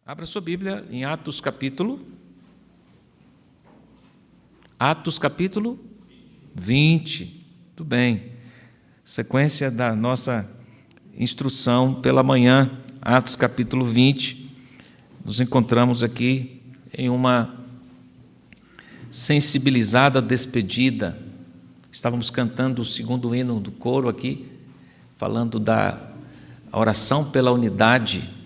Abra sua Bíblia em Atos capítulo 20. Muito bem. Sequência da nossa instrução pela manhã, Atos capítulo 20. Nos encontramos aqui em uma sensibilizada despedida. Estávamos cantando o segundo hino do coro aqui, falando da oração pela unidade.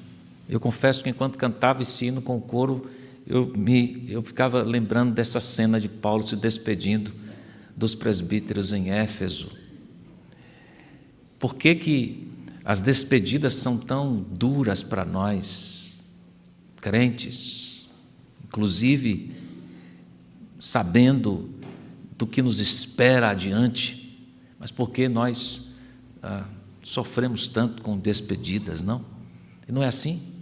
Eu confesso que enquanto cantava esse hino com o coro, eu ficava lembrando dessa cena de Paulo se despedindo dos presbíteros em Éfeso. Por que as despedidas são tão duras para nós, crentes, inclusive sabendo do que nos espera adiante, mas por que nós sofremos tanto com despedidas, não? E não é assim?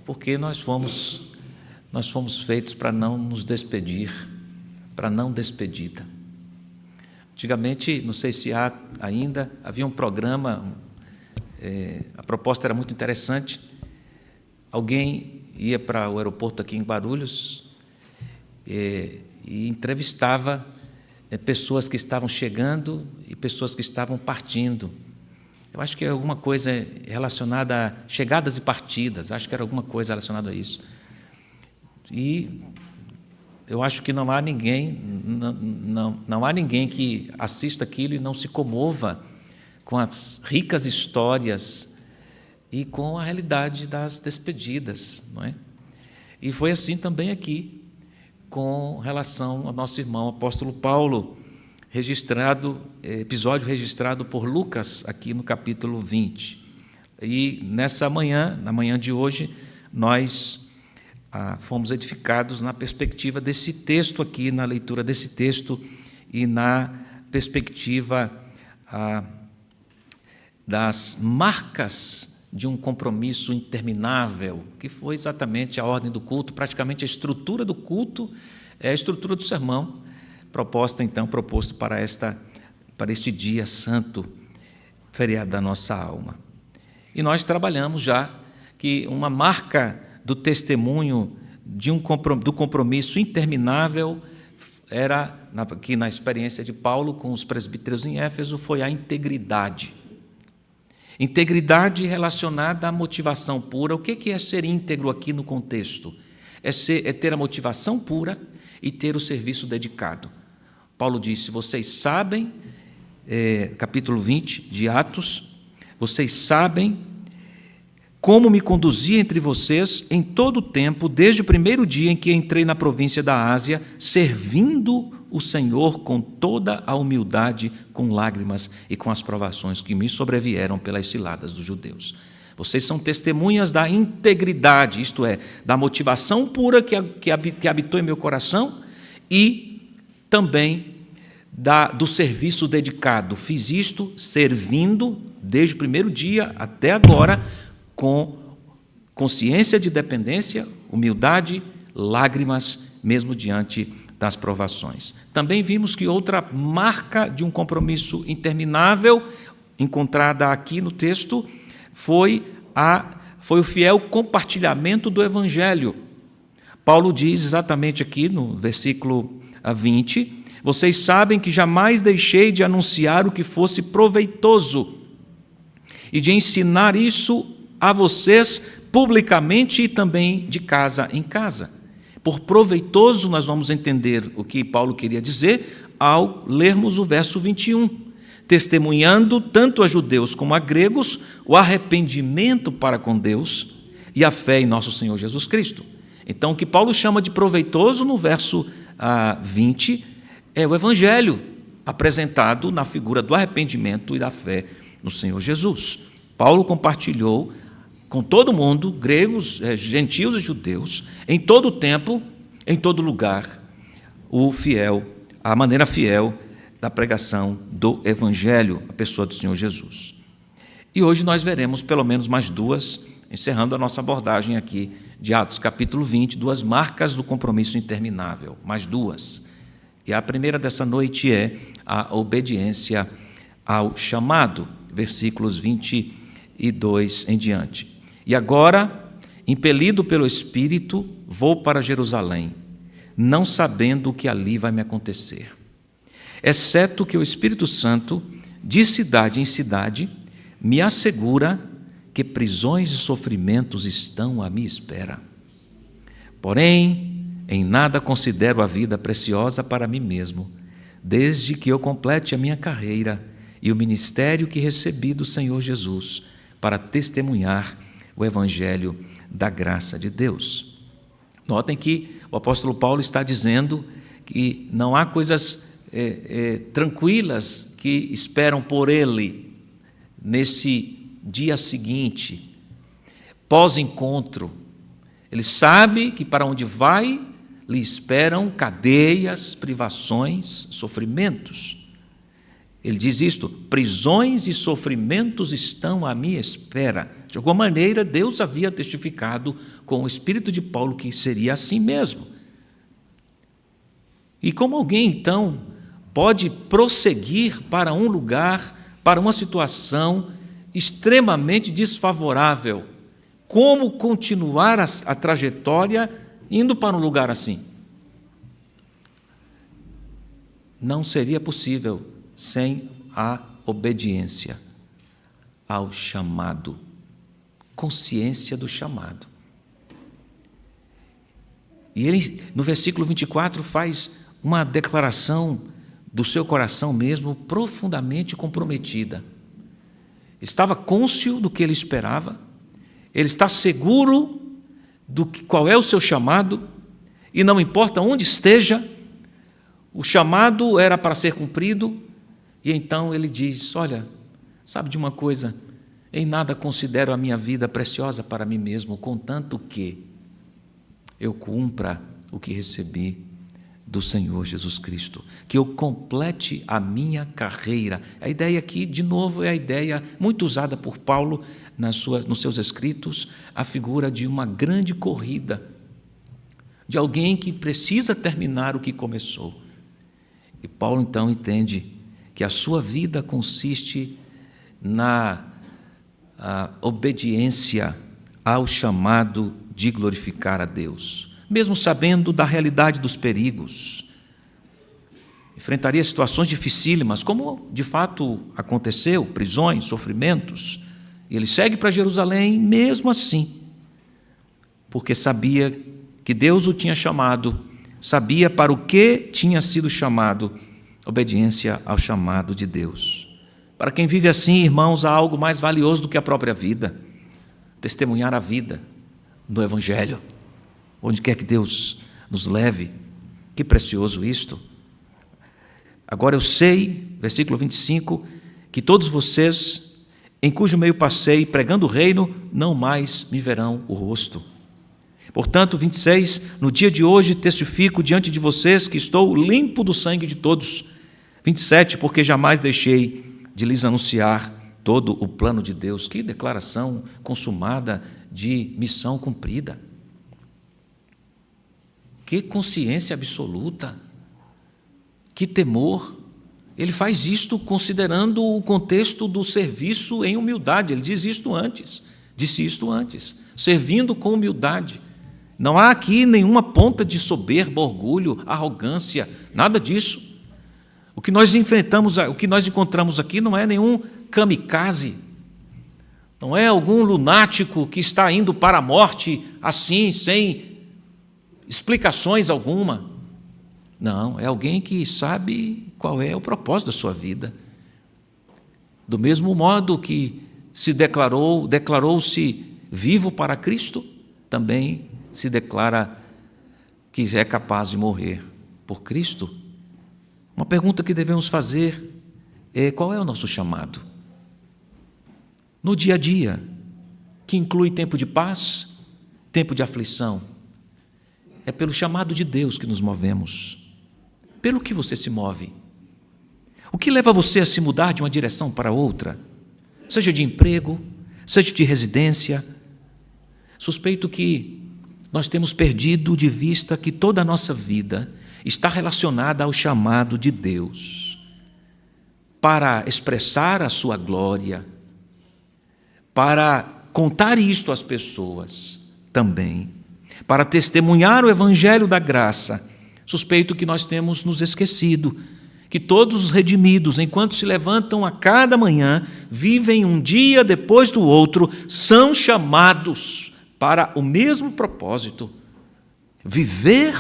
Porque nós fomos feitos para não nos despedir, para não despedida. Antigamente, não sei se há ainda, havia um programa, a proposta era muito interessante. Alguém ia para o aeroporto aqui em Guarulhos e entrevistava pessoas que estavam chegando e pessoas que estavam partindo. Eu acho que é alguma coisa relacionada a chegadas e partidas, acho que era alguma coisa relacionada a isso. E eu acho que não há ninguém que assista aquilo e não se comova com as ricas histórias e com a realidade das despedidas, não é? E foi assim também aqui, com relação ao nosso irmão apóstolo Paulo, episódio registrado por Lucas, aqui no capítulo 20. E nessa manhã, na manhã de hoje, nós fomos edificados na perspectiva desse texto aqui, na leitura desse texto e na perspectiva das marcas de um compromisso interminável, que foi exatamente a ordem do culto, praticamente a estrutura do culto, é a estrutura do sermão, proposto para este dia santo, feriado da nossa alma. E nós trabalhamos já que uma marca do testemunho do compromisso interminável era, aqui na experiência de Paulo com os presbíteros em Éfeso, foi a integridade. Integridade relacionada à motivação pura. O que é ser íntegro aqui no contexto? É ter a motivação pura e ter o serviço dedicado. Paulo disse, vocês sabem, capítulo 20 de Atos, vocês sabem como me conduzi entre vocês em todo o tempo, desde o primeiro dia em que entrei na província da Ásia, servindo o Senhor com toda a humildade, com lágrimas e com as provações que me sobrevieram pelas ciladas dos judeus. Vocês são testemunhas da integridade, isto é, da motivação pura que habitou em meu coração e também do serviço dedicado. Fiz isto servindo desde o primeiro dia até agora, com consciência de dependência, humildade, lágrimas, mesmo diante das provações. Também vimos que outra marca de um compromisso interminável, encontrada aqui no texto, foi o fiel compartilhamento do Evangelho. Paulo diz exatamente aqui no versículo 20, vocês sabem que jamais deixei de anunciar o que fosse proveitoso e de ensinar isso a vocês publicamente e também de casa em casa. Por proveitoso, nós vamos entender o que Paulo queria dizer ao lermos o verso 21, testemunhando tanto a judeus como a gregos o arrependimento para com Deus e a fé em nosso Senhor Jesus Cristo. Então, o que Paulo chama de proveitoso no verso 20 é o Evangelho apresentado na figura do arrependimento e da fé no Senhor Jesus. Paulo compartilhou com todo mundo, gregos, gentios e judeus, em todo o tempo, em todo lugar, a maneira fiel da pregação do Evangelho, a pessoa do Senhor Jesus. E hoje nós veremos pelo menos mais duas, encerrando a nossa abordagem aqui de Atos capítulo 20, duas marcas do compromisso interminável, mais duas. E a primeira dessa noite é a obediência ao chamado, versículos 22 em diante. E agora, impelido pelo Espírito, vou para Jerusalém, não sabendo o que ali vai me acontecer. Exceto que o Espírito Santo, de cidade em cidade, me assegura que prisões e sofrimentos estão à minha espera. Porém, em nada considero a vida preciosa para mim mesmo, desde que eu complete a minha carreira e o ministério que recebi do Senhor Jesus para testemunhar o Evangelho da graça de Deus. Notem que o apóstolo Paulo está dizendo que não há coisas tranquilas que esperam por ele nesse dia seguinte, pós-encontro. Ele sabe que para onde vai lhe esperam cadeias, privações, sofrimentos. Ele diz isto: prisões e sofrimentos estão à minha espera. De alguma maneira, Deus havia testificado com o espírito de Paulo que seria assim mesmo. E como alguém, então, pode prosseguir para um lugar, para uma situação extremamente desfavorável? Como continuar a trajetória indo para um lugar assim? Não seria possível sem a obediência ao chamado, consciência do chamado. E ele, no versículo 24, faz uma declaração do seu coração mesmo profundamente comprometida. Estava cônscio do que ele esperava, ele está seguro qual é o seu chamado, e não importa onde esteja, o chamado era para ser cumprido. E então ele diz: olha, sabe de uma coisa? Em nada considero a minha vida preciosa para mim mesmo, contanto que eu cumpra o que recebi do Senhor Jesus Cristo, que eu complete a minha carreira. A ideia aqui, de novo, é a ideia muito usada por Paulo nos seus escritos, a figura de uma grande corrida, de alguém que precisa terminar o que começou. E Paulo então entende que a sua vida consiste na obediência ao chamado de glorificar a Deus, mesmo sabendo da realidade dos perigos. Enfrentaria situações dificílimas, como de fato aconteceu, prisões, sofrimentos. E ele segue para Jerusalém mesmo assim, porque sabia que Deus o tinha chamado, sabia para o que tinha sido chamado, obediência ao chamado de Deus. Para quem vive assim, irmãos, há algo mais valioso do que a própria vida: testemunhar a vida no Evangelho, onde quer que Deus nos leve. Que precioso isto! Agora eu sei, versículo 25, que todos vocês, em cujo meio passei, pregando o reino, não mais me verão o rosto. Portanto, 26, no dia de hoje testifico diante de vocês que estou limpo do sangue de todos. 27, porque jamais deixei de lhes anunciar todo o plano de Deus. Que declaração consumada de missão cumprida. Que consciência absoluta. Que temor. Ele faz isto considerando o contexto do serviço em humildade. Ele disse isto antes, servindo com humildade. Não há aqui nenhuma ponta de soberba, orgulho, arrogância, nada disso. O que nós encontramos aqui não é nenhum kamikaze, não é algum lunático que está indo para a morte assim, sem explicações alguma. Não, é alguém que sabe qual é o propósito da sua vida. Do mesmo modo que se declarou-se vivo para Cristo, também se declara que é capaz de morrer por Cristo. Uma pergunta que devemos fazer é: qual é o nosso chamado? No dia a dia, que inclui tempo de paz, tempo de aflição. É pelo chamado de Deus que nos movemos. Pelo que você se move? O que leva você a se mudar de uma direção para outra? Seja de emprego, seja de residência. Suspeito que nós temos perdido de vista que toda a nossa vida está relacionada ao chamado de Deus para expressar a sua glória, para contar isto às pessoas, também, para testemunhar o evangelho da graça. Suspeito que nós temos nos esquecido que todos os redimidos, enquanto se levantam a cada manhã, vivem um dia depois do outro, são chamados para o mesmo propósito: viver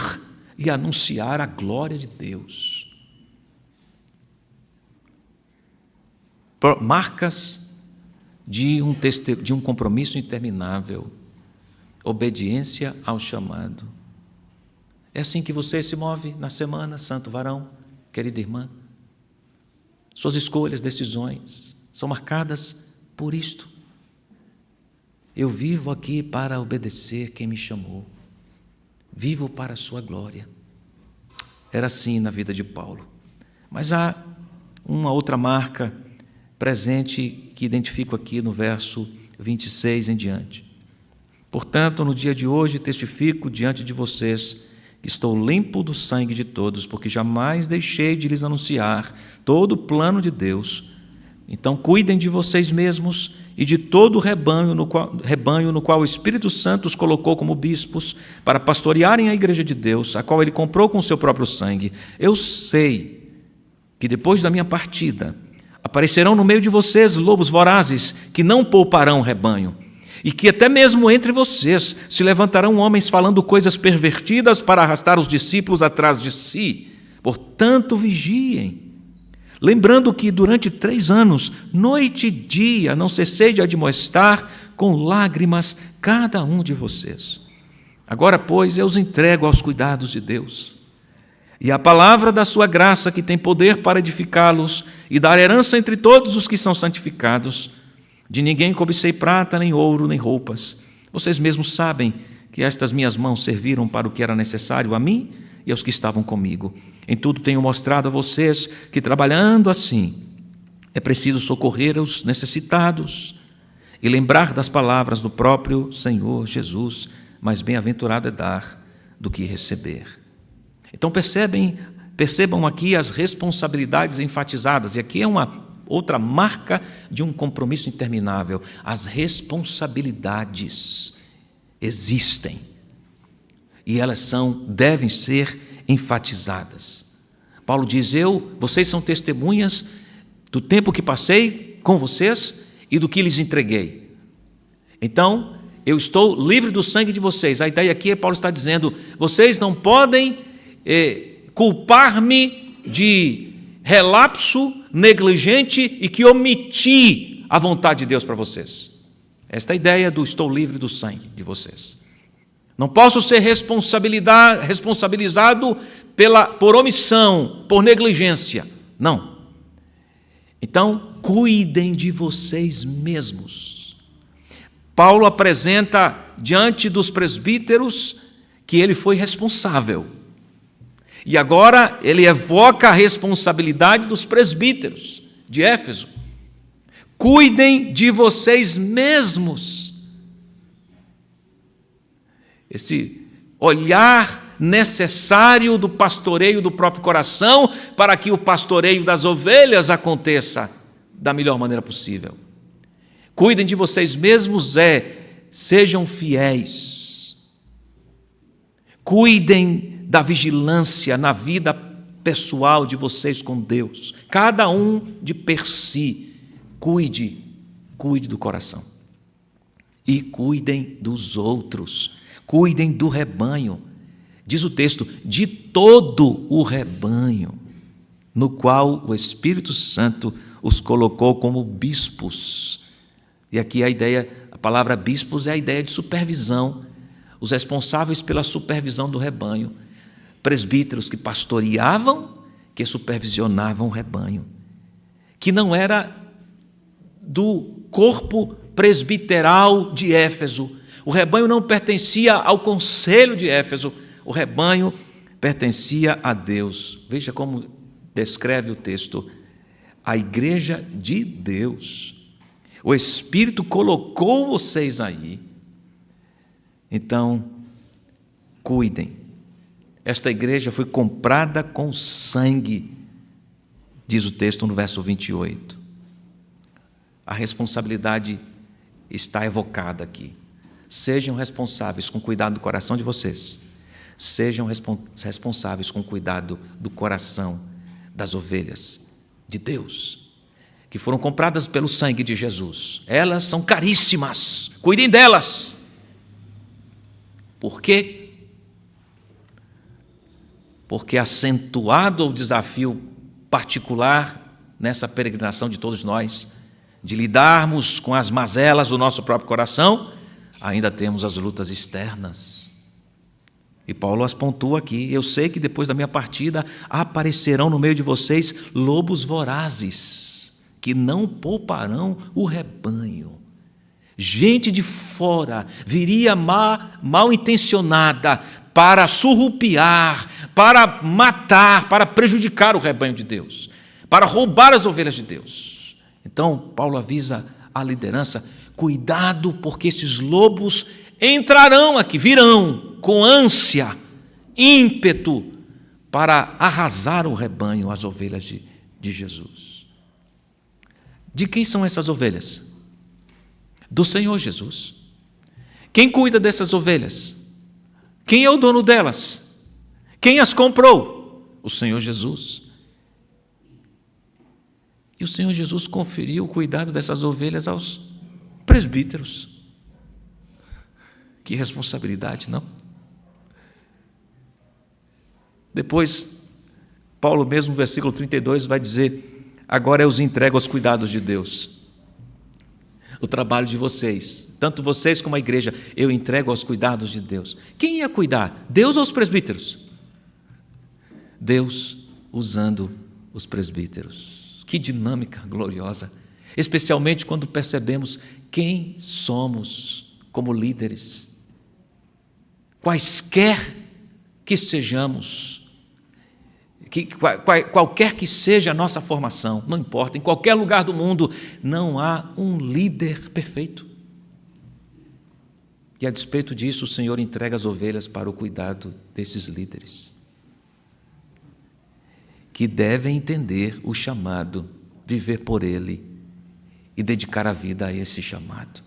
e anunciar a glória de Deus. Marcas de um compromisso interminável, obediência ao chamado. É assim que você se move na semana, santo varão, querida irmã. Suas escolhas, decisões são marcadas por isto. Eu vivo aqui para obedecer quem me chamou. Vivo para a sua glória. Era assim na vida de Paulo. Mas há uma outra marca presente que identifico aqui no verso 26 em diante. Portanto, no dia de hoje testifico diante de vocês que estou limpo do sangue de todos, porque jamais deixei de lhes anunciar todo o plano de Deus. Então cuidem de vocês mesmos e de todo o rebanho no qual o Espírito Santo os colocou como bispos, para pastorearem a igreja de Deus, a qual ele comprou com o seu próprio sangue. Eu sei que depois da minha partida aparecerão no meio de vocês lobos vorazes, que não pouparão o rebanho, e que até mesmo entre vocês se levantarão homens falando coisas pervertidas para arrastar os discípulos atrás de si. Portanto, vigiem, lembrando que durante 3 anos, noite e dia, não cessei de admoestar com lágrimas cada um de vocês. Agora, pois, eu os entrego aos cuidados de Deus, e a palavra da sua graça, que tem poder para edificá-los e dar herança entre todos os que são santificados. De ninguém cobicei prata, nem ouro, nem roupas. Vocês mesmos sabem que estas minhas mãos serviram para o que era necessário a mim e aos que estavam comigo. Em tudo tenho mostrado a vocês que, trabalhando assim, é preciso socorrer os necessitados e lembrar das palavras do próprio Senhor Jesus: mais bem-aventurado é dar do que receber. Então percebam aqui as responsabilidades enfatizadas, e aqui é uma outra marca de um compromisso interminável. As responsabilidades existem e elas devem ser enfatizadas. Paulo diz: vocês são testemunhas do tempo que passei com vocês e do que lhes entreguei. Então, eu estou livre do sangue de vocês. A ideia aqui é Paulo está dizendo: vocês não podem culpar-me de relapso, negligente e que omiti a vontade de Deus para vocês. Esta é a ideia do estou livre do sangue de vocês. Não posso ser responsabilizado por omissão, por negligência. Não. Então, cuidem de vocês mesmos. Paulo apresenta diante dos presbíteros que ele foi responsável. E agora ele evoca a responsabilidade dos presbíteros de Éfeso. Cuidem de vocês mesmos. Esse olhar necessário do pastoreio do próprio coração para que o pastoreio das ovelhas aconteça da melhor maneira possível. Cuidem de vocês mesmos, sejam fiéis. Cuidem da vigilância na vida pessoal de vocês com Deus. Cada um de per si. Cuide do coração. E cuidem dos outros. Cuidem do rebanho. Diz o texto: de todo o rebanho, no qual o Espírito Santo os colocou como bispos. E aqui a palavra bispos é a ideia de supervisão. Os responsáveis pela supervisão do rebanho. Presbíteros que pastoreavam, que supervisionavam o rebanho, que não era do corpo presbiteral de Éfeso. O rebanho não pertencia ao conselho de Éfeso, o rebanho pertencia a Deus. Veja como descreve o texto: a igreja de Deus. O Espírito colocou vocês aí. Então, cuidem. Esta igreja foi comprada com sangue, diz o texto no verso 28. A responsabilidade está evocada aqui. sejam responsáveis com cuidado do coração de vocês, sejam responsáveis com cuidado do coração das ovelhas de Deus, que foram compradas pelo sangue de Jesus. Elas são caríssimas, cuidem delas. Por quê? Porque acentuado o desafio particular nessa peregrinação de todos nós, de lidarmos com as mazelas do nosso próprio coração, ainda temos as lutas externas. E Paulo as pontua aqui: eu sei que depois da minha partida aparecerão no meio de vocês lobos vorazes, que não pouparão o rebanho. Gente de fora viria mal intencionada para surrupiar, para matar, para prejudicar o rebanho de Deus, para roubar as ovelhas de Deus. Então, Paulo avisa a liderança: cuidado, porque esses lobos entrarão aqui, virão com ânsia, ímpeto, para arrasar o rebanho, as ovelhas de Jesus. De quem são essas ovelhas? Do Senhor Jesus. Quem cuida dessas ovelhas? Quem é o dono delas? Quem as comprou? O Senhor Jesus. E o Senhor Jesus conferiu o cuidado dessas ovelhas aos presbíteros. Que responsabilidade, não? Depois, Paulo mesmo no versículo 32 vai dizer: agora eu os entrego aos cuidados de Deus. O trabalho de vocês, tanto vocês como a igreja, eu entrego aos cuidados de Deus. Quem ia cuidar? Deus ou os presbíteros? Deus usando os presbíteros. Que dinâmica gloriosa, especialmente quando percebemos quem somos como líderes. Quaisquer que sejamos, qualquer que seja a nossa formação, não importa, em qualquer lugar do mundo, não há um líder perfeito. E a despeito disso, o Senhor entrega as ovelhas para o cuidado desses líderes, que devem entender o chamado, viver por ele e dedicar a vida a esse chamado.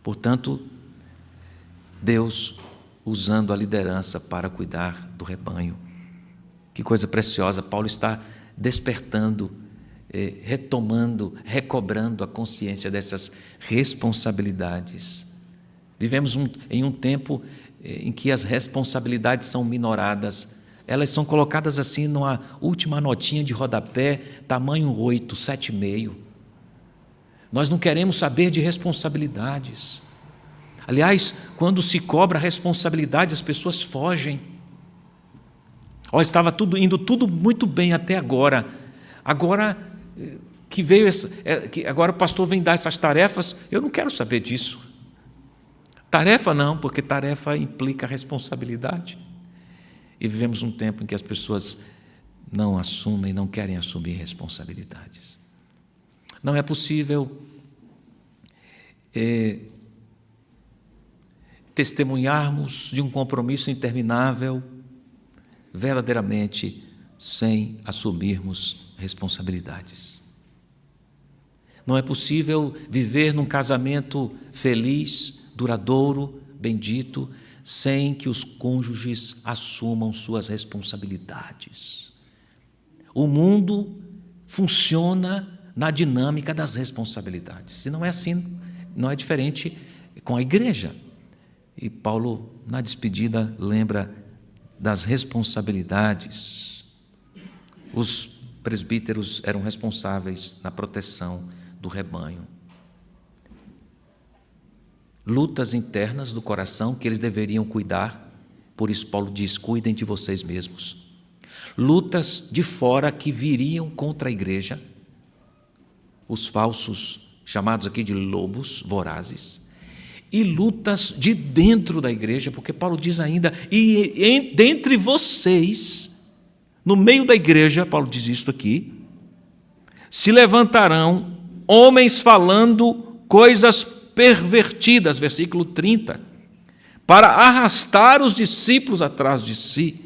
Portanto, Deus usando a liderança para cuidar do rebanho. Que coisa preciosa, Paulo está despertando, retomando, recobrando a consciência dessas responsabilidades. Vivemos em um tempo em que as responsabilidades são minoradas. Elas são colocadas assim numa última notinha de rodapé, tamanho 8, 7,5. Nós não queremos saber de responsabilidades. Aliás, quando se cobra a responsabilidade, as pessoas fogem. Estava indo tudo muito bem até agora. Agora que agora o pastor vem dar essas tarefas, eu não quero saber disso. Tarefa não, porque tarefa implica responsabilidade. E vivemos um tempo em que as pessoas não assumem, não querem assumir responsabilidades. Não é possível testemunharmos de um compromisso interminável verdadeiramente sem assumirmos responsabilidades. Não é possível viver num casamento feliz, duradouro, bendito, sem que os cônjuges assumam suas responsabilidades. O mundo funciona na dinâmica das responsabilidades. E não é assim, não é diferente com a igreja. E Paulo, na despedida, lembra das responsabilidades. Os presbíteros eram responsáveis na proteção do rebanho. Lutas internas do coração que eles deveriam cuidar, por isso Paulo diz: cuidem de vocês mesmos. Lutas de fora que viriam contra a igreja, os falsos, chamados aqui de lobos vorazes, e lutas de dentro da igreja, porque Paulo diz ainda: e dentre vocês, no meio da igreja, Paulo diz isso aqui, se levantarão homens falando coisas pervertidas, versículo 30, para arrastar os discípulos atrás de si.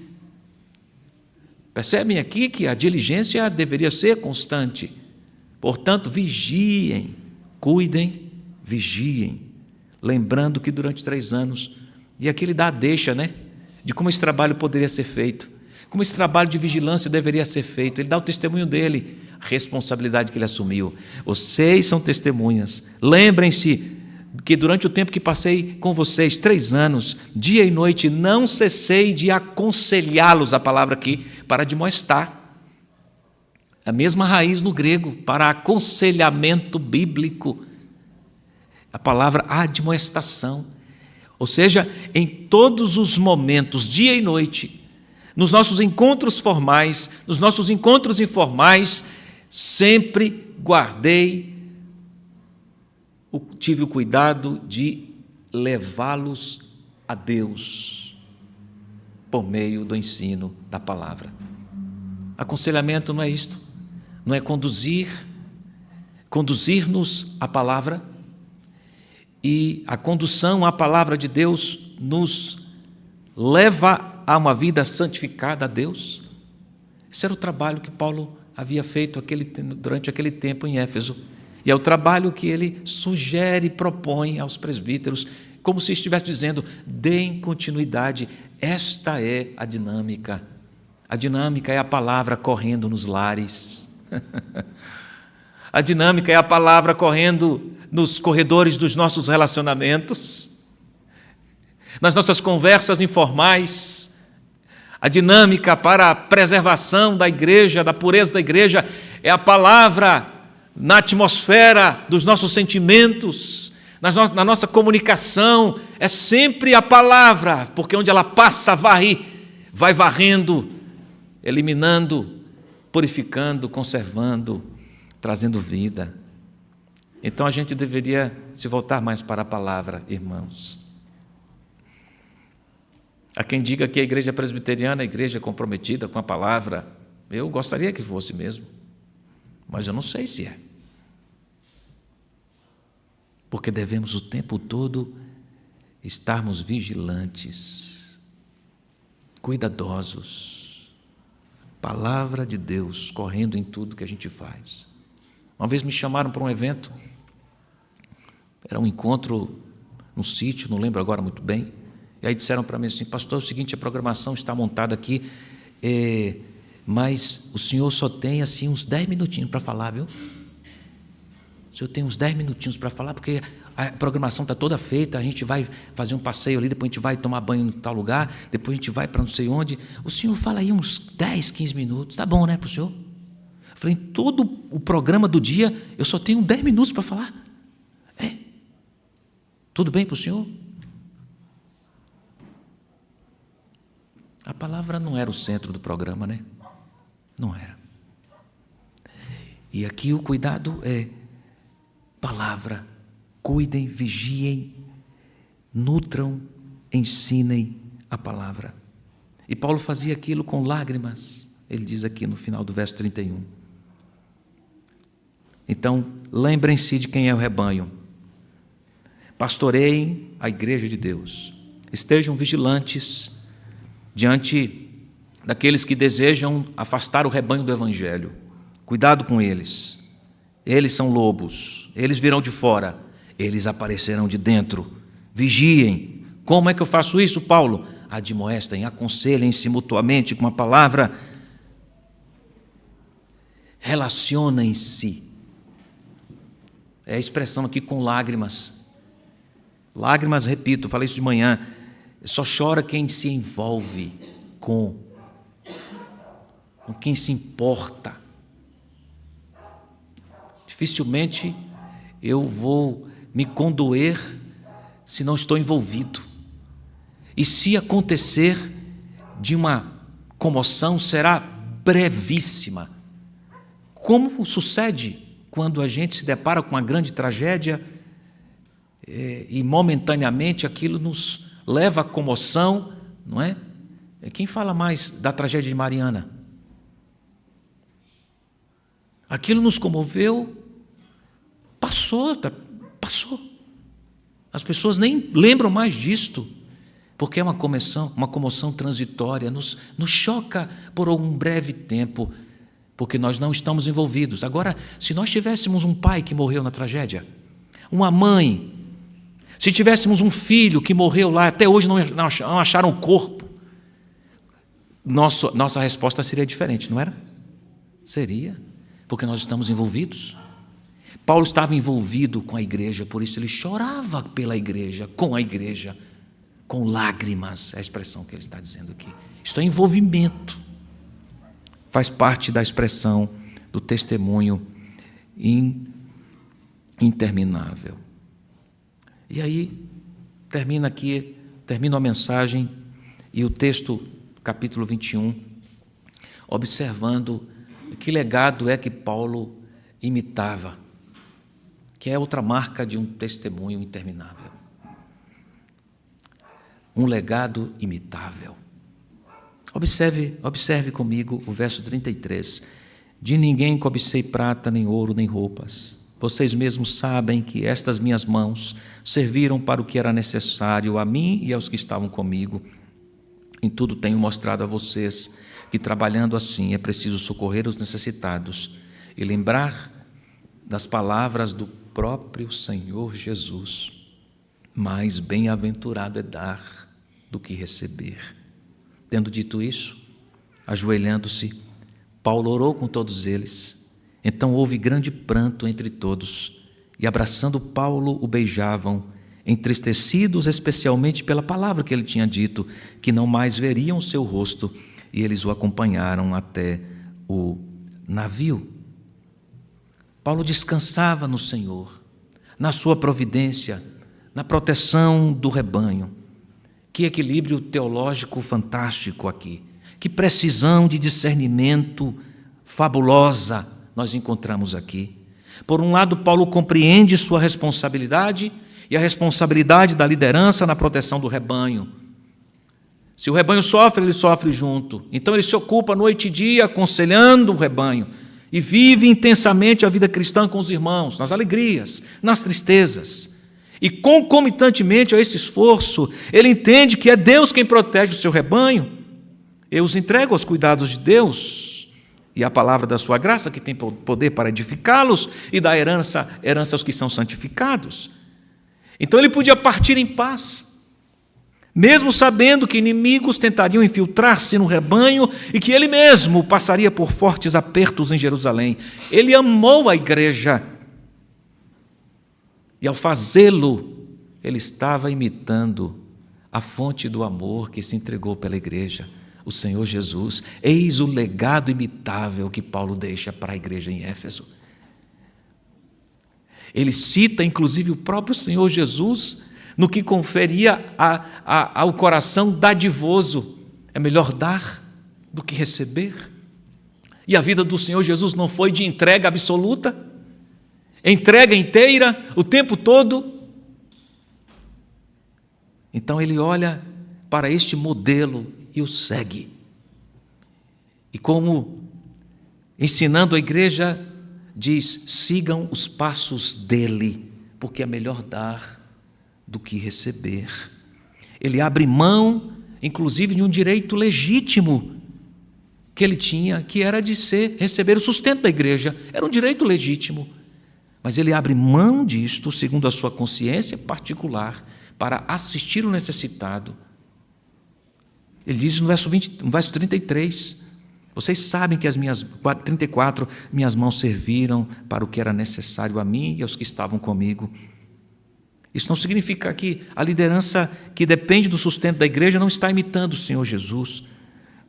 Percebem aqui que a diligência deveria ser constante. Portanto, vigiem, cuidem, vigiem. lembrando que durante 3 anos, e aqui ele dá a deixa, né, de como esse trabalho poderia ser feito, como esse trabalho de vigilância deveria ser feito. Ele dá o testemunho dele, a responsabilidade que ele assumiu. Vocês são testemunhas. Lembrem-se que durante o tempo que passei com vocês, 3 anos, dia e noite, não cessei de aconselhá-los, a palavra aqui, para admoestar. A mesma raiz no grego, para aconselhamento bíblico. A palavra admoestação. Ou seja, em todos os momentos, dia e noite, nos nossos encontros formais, nos nossos encontros informais, sempre tive o cuidado de levá-los a Deus por meio do ensino da palavra. Aconselhamento não é isto, não é conduzir-nos à palavra, e a condução à palavra de Deus nos leva a uma vida santificada a Deus. Esse era o trabalho que Paulo havia feito durante aquele tempo em Éfeso. E é o trabalho que ele sugere e propõe aos presbíteros, como se estivesse dizendo: deem continuidade, esta é a dinâmica. A dinâmica é a palavra correndo nos lares. A dinâmica é a palavra correndo nos corredores dos nossos relacionamentos, nas nossas conversas informais. A dinâmica para a preservação da igreja, da pureza da igreja, é a palavra na atmosfera dos nossos sentimentos, na nossa comunicação, é sempre a palavra, porque onde ela passa, vai varrendo, eliminando, purificando, conservando, trazendo vida. Então a gente deveria se voltar mais para a palavra, irmãos. Há quem diga que a igreja presbiteriana é a igreja comprometida com a palavra. Eu gostaria que fosse mesmo, mas eu não sei se é. Porque devemos o tempo todo estarmos vigilantes, cuidadosos. Palavra de Deus correndo em tudo que a gente faz. Uma vez me chamaram para um evento, era um encontro no sítio, não lembro agora muito bem, e aí disseram para mim assim: pastor, é o seguinte, a programação está montada aqui, mas o senhor só tem assim uns 10 minutinhos para falar, viu? O senhor tem uns 10 minutinhos para falar, porque a programação está toda feita, a gente vai fazer um passeio ali, depois a gente vai tomar banho em tal lugar, depois a gente vai para não sei onde. O senhor fala aí uns 10, 15 minutos, tá bom, né, para o senhor? Eu falei: em todo o programa do dia, eu só tenho 10 minutos para falar. Tudo bem para o senhor? A palavra não era o centro do programa, né? Não era. E aqui o cuidado é palavra. Cuidem, vigiem, nutram, ensinem a palavra. E Paulo fazia aquilo com lágrimas. Ele diz aqui no final do verso 31. Então, lembrem-se de quem é o rebanho. Pastoreiem a igreja de Deus. Estejam vigilantes diante daqueles que desejam afastar o rebanho do evangelho. Cuidado com eles. Eles são lobos. Eles virão de fora. Eles aparecerão de dentro. Vigiem. Como é que eu faço isso, Paulo? Admoestem, aconselhem-se mutuamente com a palavra. Relacionem-se. É a expressão aqui com lágrimas. Lágrimas, repito, falei isso de manhã, só chora quem se envolve com quem se importa. Dificilmente eu vou me condoer se não estou envolvido. E se acontecer de uma comoção, será brevíssima. Como sucede quando a gente se depara com uma grande tragédia e momentaneamente aquilo nos leva à comoção, não é? Quem fala mais da tragédia de Mariana? Aquilo nos comoveu, passou. As pessoas nem lembram mais disto, porque é uma comoção transitória, nos choca por um breve tempo, porque nós não estamos envolvidos. Agora, se nós tivéssemos um pai que morreu na tragédia, uma mãe, Se tivéssemos um filho que morreu lá, até hoje não acharam o corpo, nossa resposta seria diferente, não era? Seria, porque nós estamos envolvidos. Paulo estava envolvido com a igreja, por isso ele chorava pela igreja, com lágrimas, é a expressão que ele está dizendo aqui. Isto é envolvimento, faz parte da expressão do testemunho interminável. E aí, termina a mensagem e o texto, capítulo 21, observando que legado é que Paulo imitava, que é outra marca de um testemunho interminável. Um legado imitável. Observe comigo o verso 33. De ninguém cobicei prata, nem ouro, nem roupas. Vocês mesmos sabem que estas minhas mãos serviram para o que era necessário a mim e aos que estavam comigo. Em tudo tenho mostrado a vocês que, trabalhando assim, é preciso socorrer os necessitados e lembrar das palavras do próprio Senhor Jesus. Mais bem-aventurado é dar do que receber. Tendo dito isso, ajoelhando-se, Paulo orou com todos eles. Então houve grande pranto entre todos, e abraçando Paulo o beijavam, entristecidos especialmente pela palavra que ele tinha dito, que não mais veriam o seu rosto, e eles o acompanharam até o navio. Paulo descansava no Senhor, na sua providência, na proteção do rebanho. Que equilíbrio teológico fantástico aqui, que precisão de discernimento fabulosa nós encontramos aqui. Por um lado, Paulo compreende sua responsabilidade e a responsabilidade da liderança na proteção do rebanho. Se o rebanho sofre, ele sofre junto. Então ele se ocupa noite e dia aconselhando o rebanho e vive intensamente a vida cristã com os irmãos, nas alegrias, nas tristezas. E concomitantemente a esse esforço, ele entende que é Deus quem protege o seu rebanho. Eu os entrego aos cuidados de Deus e à palavra da sua graça, que tem poder para edificá-los e dar herança aos que são santificados. Então ele podia partir em paz, mesmo sabendo que inimigos tentariam infiltrar-se no rebanho e que ele mesmo passaria por fortes apertos em Jerusalém. Ele amou a igreja e, ao fazê-lo, ele estava imitando a fonte do amor que se entregou pela igreja, o Senhor Jesus. Eis o legado imitável que Paulo deixa para a igreja em Éfeso. Ele cita, inclusive, o próprio Senhor Jesus no que conferia ao coração dadivoso. É melhor dar do que receber. E a vida do Senhor Jesus não foi de entrega absoluta, entrega inteira, o tempo todo. Então ele olha para este modelo e o segue. E como ensinando a igreja, diz: sigam os passos dele, porque é melhor dar do que receber. Ele abre mão, inclusive, de um direito legítimo que ele tinha, que era de receber o sustento da igreja. Era um direito legítimo. Mas ele abre mão disto, segundo a sua consciência particular, para assistir o necessitado. Ele diz no verso 33, vocês sabem que 34, minhas mãos serviram para o que era necessário a mim e aos que estavam comigo. Isso não significa que a liderança que depende do sustento da igreja não está imitando o Senhor Jesus,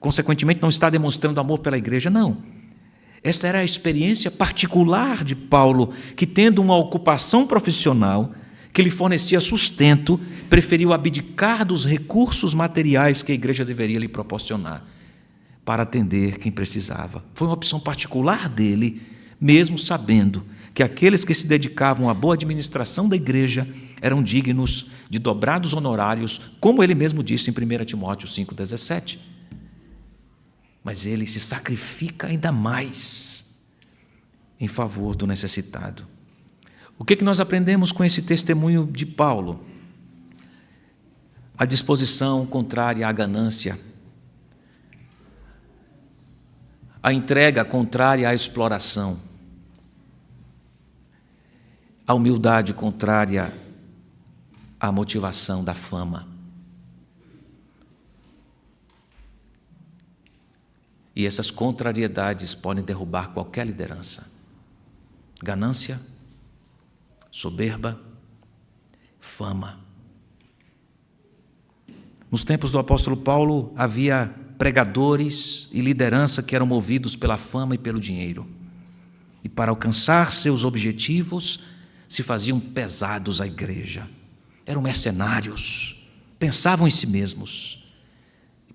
consequentemente não está demonstrando amor pela igreja, não. Essa era a experiência particular de Paulo, que, tendo uma ocupação profissional que lhe fornecia sustento, preferiu abdicar dos recursos materiais que a igreja deveria lhe proporcionar para atender quem precisava. Foi uma opção particular dele, mesmo sabendo que aqueles que se dedicavam à boa administração da igreja eram dignos de dobrados honorários, como ele mesmo disse em 1 Timóteo 5,17. Mas ele se sacrifica ainda mais em favor do necessitado. O que nós aprendemos com esse testemunho de Paulo? A disposição contrária à ganância, a entrega contrária à exploração, a humildade contrária a motivação da fama. E essas contrariedades podem derrubar qualquer liderança. Ganância, soberba, fama. Nos tempos do apóstolo Paulo, havia pregadores e liderança que eram movidos pela fama e pelo dinheiro. E para alcançar seus objetivos, se faziam pesados à igreja. Eram mercenários, pensavam em si mesmos.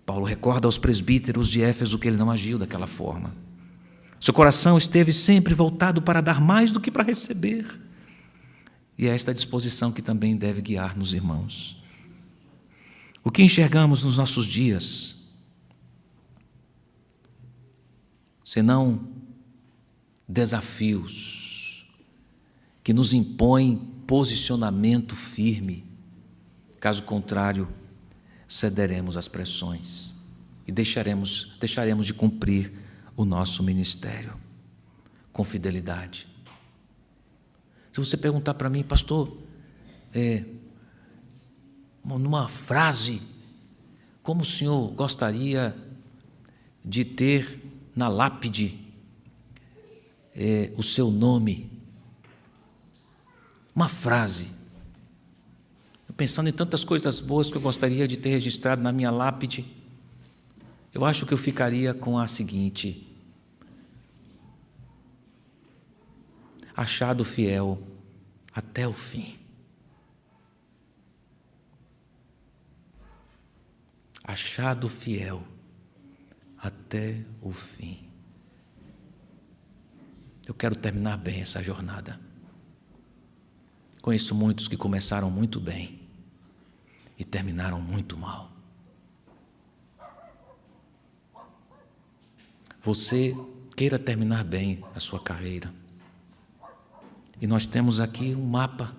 Paulo recorda aos presbíteros de Éfeso que ele não agiu daquela forma. Seu coração esteve sempre voltado para dar mais do que para receber. E é esta disposição que também deve guiar-nos, irmãos. O que enxergamos nos nossos dias, senão desafios que nos impõem posicionamento firme? Caso contrário, cederemos às pressões e deixaremos de cumprir o nosso ministério com fidelidade. Se você perguntar para mim, pastor, numa frase, como o senhor gostaria de ter na lápide o seu nome? Uma frase. Pensando em tantas coisas boas que eu gostaria de ter registrado na minha lápide, eu acho que eu ficaria com a seguinte: achado fiel até o fim. Achado fiel até o fim. Eu quero terminar bem essa jornada. Conheço muitos que começaram muito bem e terminaram muito mal. Você queira terminar bem a sua carreira. E nós temos aqui um mapa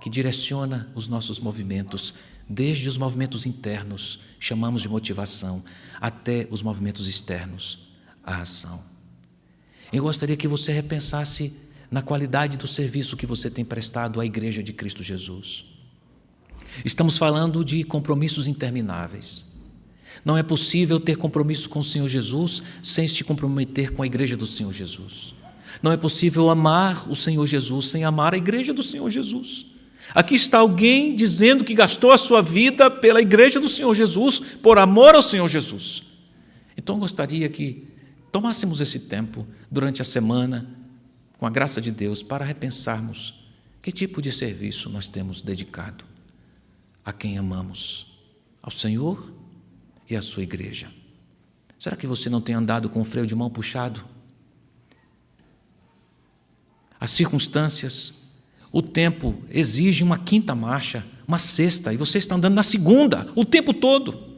que direciona os nossos movimentos, desde os movimentos internos, chamamos de motivação, até os movimentos externos, a ação. Eu gostaria que você repensasse na qualidade do serviço que você tem prestado à Igreja de Cristo Jesus. Estamos falando de compromissos intermináveis. Não é possível ter compromisso com o Senhor Jesus sem se comprometer com a Igreja do Senhor Jesus. Não é possível amar o Senhor Jesus sem amar a Igreja do Senhor Jesus. Aqui está alguém dizendo que gastou a sua vida pela Igreja do Senhor Jesus, por amor ao Senhor Jesus. Então eu gostaria que tomássemos esse tempo durante a semana, com a graça de Deus, para repensarmos que tipo de serviço nós temos dedicado a quem amamos, ao Senhor e à sua igreja. Será que você não tem andado com o freio de mão puxado? As circunstâncias, o tempo exige uma quinta marcha, uma sexta, e você está andando na segunda o tempo todo.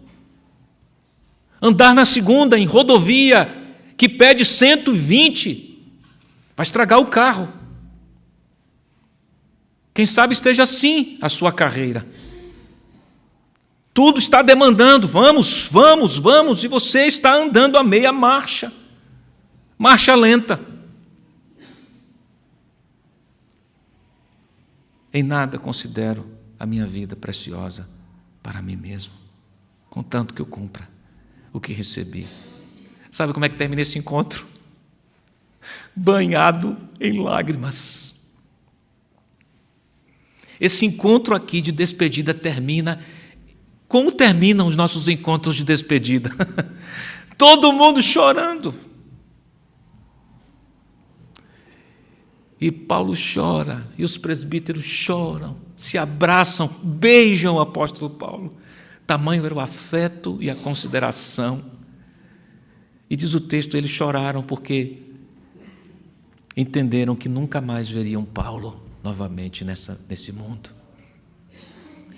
Andar na segunda em rodovia que pede 120 vai estragar o carro. Quem sabe esteja assim a sua carreira. Tudo está demandando, vamos, e você está andando a meia marcha, marcha lenta. Em nada considero a minha vida preciosa para mim mesmo, contanto que eu cumpra o que recebi. Sabe como é que termina esse encontro? Banhado em lágrimas. Esse encontro aqui de despedida termina. Como terminam os nossos encontros de despedida? Todo mundo chorando. E Paulo chora, e os presbíteros choram, se abraçam, beijam o apóstolo Paulo. Tamanho era o afeto e a consideração. E diz o texto, eles choraram porque entenderam que nunca mais veriam Paulo novamente nesse mundo.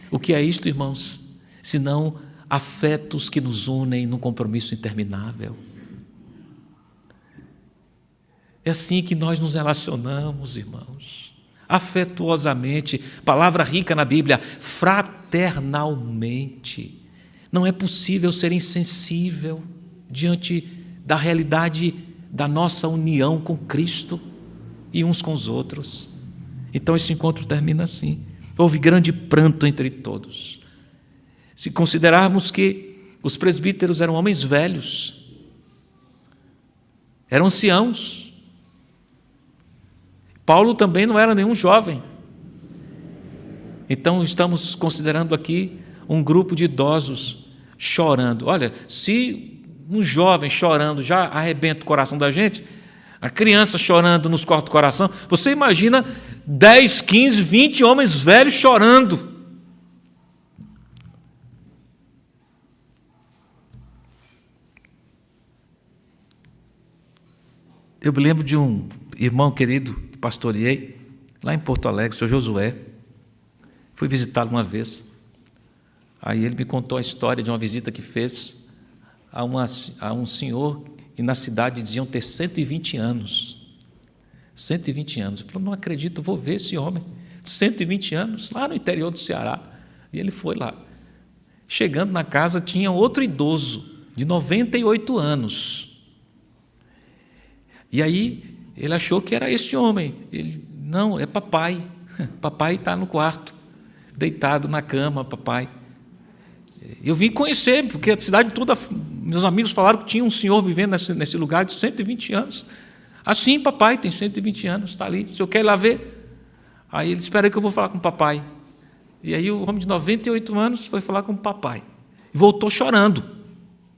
O que é isto, irmãos? Senão afetos que nos unem num compromisso interminável. É assim que nós nos relacionamos, irmãos, afetuosamente, palavra rica na Bíblia, fraternalmente. Não é possível ser insensível diante da realidade da nossa união com Cristo e uns com os outros. Então esse encontro termina assim. Houve grande pranto entre todos. Se considerarmos que os presbíteros eram homens velhos, eram anciãos. Paulo também não era nenhum jovem. Então, estamos considerando aqui um grupo de idosos chorando. Olha, se um jovem chorando já arrebenta o coração da gente, a criança chorando nos corta o coração, você imagina 10, 15, 20 homens velhos chorando. Eu me lembro de um irmão querido que pastoreei lá em Porto Alegre, o senhor Josué. Fui visitá-lo uma vez. Aí ele me contou a história de uma visita que fez a um senhor que na cidade diziam ter 120 anos. 120 anos. Ele falou, não acredito, vou ver esse homem. 120 anos, lá no interior do Ceará. E ele foi lá. Chegando na casa, tinha outro idoso, de 98 anos. E aí, ele achou que era esse homem. Ele, não, é papai. Papai está no quarto, deitado na cama, papai. Eu vim conhecer, porque a cidade toda, meus amigos falaram que tinha um senhor vivendo nesse lugar de 120 anos. Assim, papai tem 120 anos, está ali. O senhor quer ir lá ver? Aí ele, espera aí que eu vou falar com o papai. E aí o homem de 98 anos foi falar com o papai. E voltou chorando.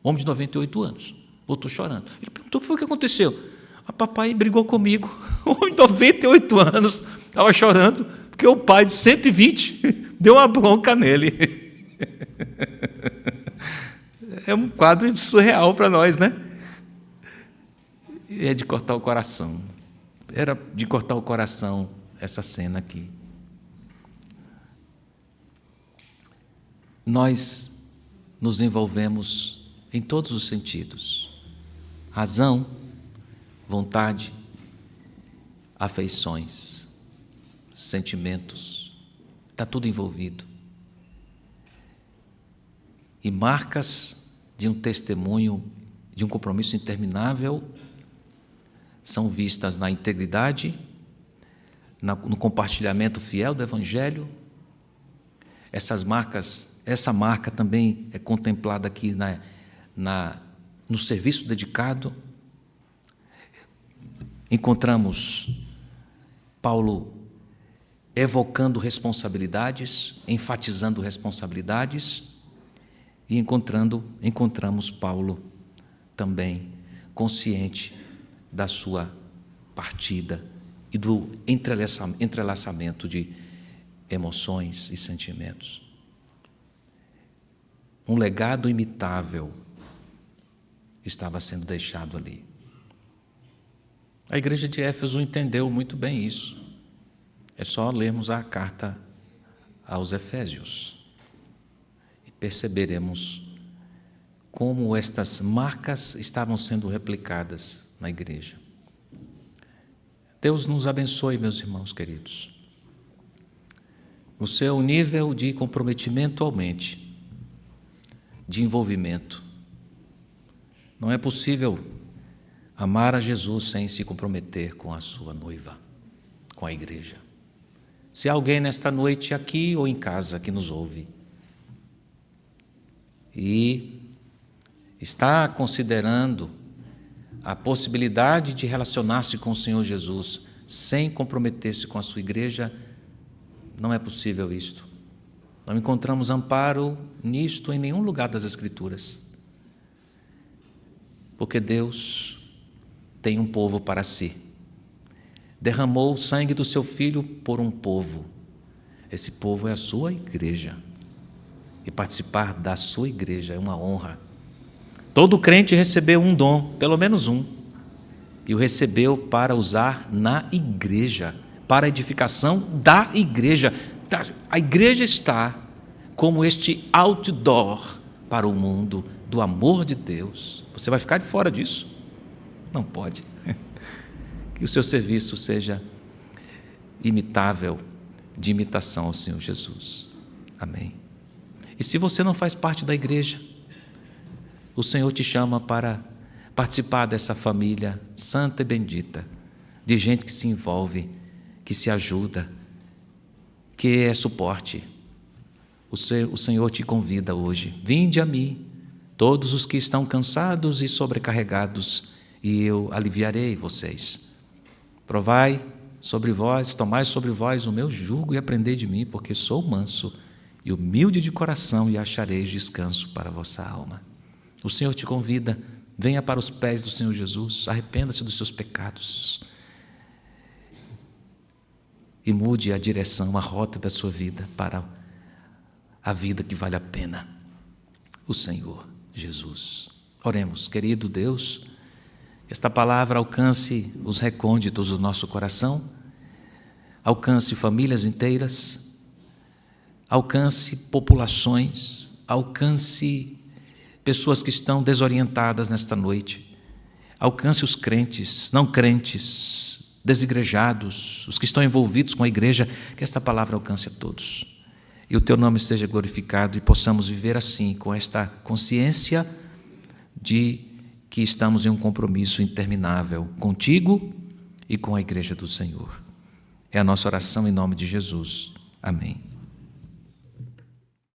O homem de 98 anos. Voltou chorando. Ele perguntou o que foi que aconteceu. A papai brigou comigo. O homem de 98 anos estava chorando, porque o pai de 120 deu uma bronca nele. É um quadro surreal para nós, né? É de cortar o coração. Era de cortar o coração essa cena aqui. Nós nos envolvemos em todos os sentidos. Razão, vontade, afeições, sentimentos, está tudo envolvido. E marcas de um testemunho, de um compromisso interminável, são vistas na integridade, no compartilhamento fiel do Evangelho. Essa marca também é contemplada aqui no serviço dedicado. Encontramos Paulo evocando responsabilidades, enfatizando responsabilidades, e encontramos Paulo também consciente da sua partida e do entrelaçamento de emoções e sentimentos. Um legado imitável estava sendo deixado ali. A igreja de Éfeso entendeu muito bem isso. É só lermos a carta aos Efésios e perceberemos como estas marcas estavam sendo replicadas na igreja. Deus nos abençoe, meus irmãos queridos. O seu nível de comprometimento aumente, de envolvimento. Não é possível amar a Jesus sem se comprometer com a sua noiva, com a igreja. Se há alguém nesta noite aqui ou em casa que nos ouve e está considerando a possibilidade de relacionar-se com o Senhor Jesus sem comprometer-se com a sua igreja, não é possível isto. Não encontramos amparo nisto em nenhum lugar das Escrituras. Porque Deus tem um povo para si. Derramou o sangue do seu Filho por um povo. Esse povo é a sua igreja. E participar da sua igreja é uma honra. Todo crente recebeu um dom, pelo menos um, e o recebeu para usar na igreja, para a edificação da igreja. A igreja está como este outdoor para o mundo do amor de Deus. Você vai ficar de fora disso? Não pode. Que o seu serviço seja imitável, de imitação ao Senhor Jesus. Amém. E se você não faz parte da igreja, o Senhor te chama para participar dessa família santa e bendita, de gente que se envolve, que se ajuda, que é suporte. O Senhor te convida hoje: vinde a mim, todos os que estão cansados e sobrecarregados, e eu aliviarei vocês. Provai sobre vós, tomai sobre vós o meu jugo e aprendei de mim, porque sou manso e humilde de coração, e achareis descanso para a vossa alma. O Senhor te convida: venha para os pés do Senhor Jesus, arrependa-se dos seus pecados e mude a direção, a rota da sua vida para a vida que vale a pena, o Senhor Jesus. Oremos. Querido Deus, esta palavra alcance os recônditos do nosso coração, alcance famílias inteiras, alcance populações, alcance pessoas que estão desorientadas nesta noite, alcance os crentes, não crentes, desigrejados, os que estão envolvidos com a igreja, que esta palavra alcance a todos. E o teu nome seja glorificado e possamos viver assim, com esta consciência de que estamos em um compromisso interminável contigo e com a igreja do Senhor. É a nossa oração em nome de Jesus. Amém.